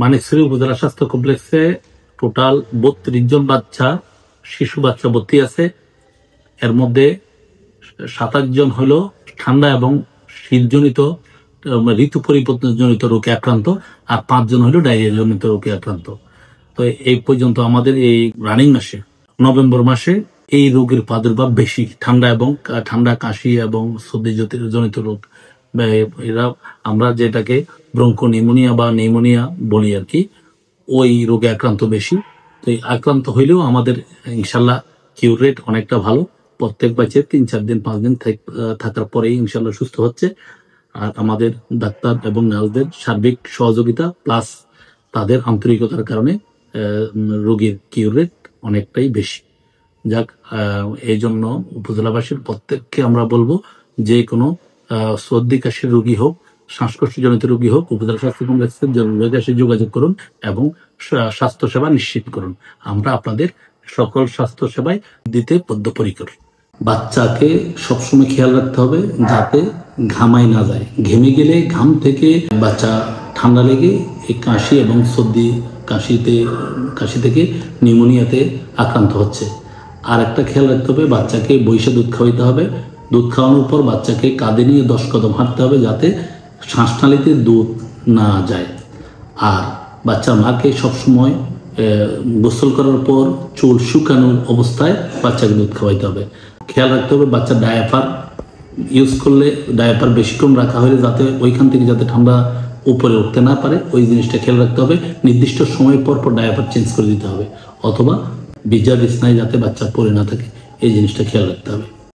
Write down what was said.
মানিকছড়ি উপজেলা স্বাস্থ্য কমপ্লেক্সে টোটাল 32 জন বাচ্চা, শিশু বাচ্চা ভর্তি আছে। এর মধ্যে 27 জন হলো ঠান্ডা এবং শীতজনিত ঋতু পরিবর্তনজনিত রোগে আক্রান্ত, আর 5 জন হলো ডায়রিয়া জনিত রোগে আক্রান্ত। তো এই পর্যন্ত আমাদের এই রানিং মাসে নভেম্বর মাসে এই রোগের প্রাদুর্ভাব বেশি, ঠান্ডা কাশি এবং সর্দি জনিত রোগ। এরা আমরা যেটাকে ব্রঙ্কোনিউমোনিয়া বা নিউমোনিয়া বলি আর কি, ওই রোগে আক্রান্ত বেশি। তো এই আক্রান্ত হইলেও আমাদের ইনশাল্লাহ কিউর রেট অনেকটা ভালো। প্রত্যেক বাচ্চা 3-4 দিন 5 দিন থাকার পরেই ইনশাল্লাহ সুস্থ হচ্ছে। আর আমাদের ডাক্তার এবং নার্সদের সার্বিক সহযোগিতা প্লাস তাদের আন্তরিকতার কারণে রোগীর কিউর রেট অনেকটাই বেশি। যাক, এই জন্য উপজেলাবাসীর প্রত্যেককে আমরা বলবো, যে কোনো সর্দি কাশির রোগী হোক, শ্বাসকষ্টজনিত রোগী হোক, উপজেলা স্বাস্থ্য কমপ্লেক্সের এসে যোগাযোগ করুন এবং স্বাস্থ্যসেবা নিশ্চিত করুন। আমরা আপনাদের সকল স্বাস্থ্যসেবায় দিতে বদ্ধপরিকর। বাচ্চাকে সবসময় খেয়াল রাখতে হবে যাতে ঘামাই না যায়। ঘেমে গেলে ঘাম থেকে বাচ্চা ঠান্ডা লেগে এই কাশি এবং সর্দি কাশি থেকে নিউমোনিয়াতে আক্রান্ত হচ্ছে। আর একটা খেয়াল রাখতে হবে, বাচ্চাকে বইসা দুধ খাওয়াইতে হবে। দুধ খাওয়ানোর পর বাচ্চাকে কাঁধে নিয়ে 10 কদম হাঁটতে হবে যাতে শ্বাসনালীতে দুধ না যায়। আর বাচ্চার মাকে সবসময় গোসল করার পর চুল শুকানোর অবস্থায় বাচ্চাকে দুধ খাওয়াইতে হবে। খেয়াল রাখতে হবে বাচ্চার ডায়াপার ইউজ করলে ডায়াপার বেশিক্ষণ রাখা হলে যাতে ওইখান থেকে যাতে ঠান্ডা উপরে উঠতে না পারে, ওই জিনিসটা খেয়াল রাখতে হবে। নির্দিষ্ট সময় পর ডায়াপার চেঞ্জ করে দিতে হবে, অথবা ভিজা বিছনায় যাতে বাচ্চা পড়ে না থাকে, এই জিনিসটা খেয়াল রাখতে হবে।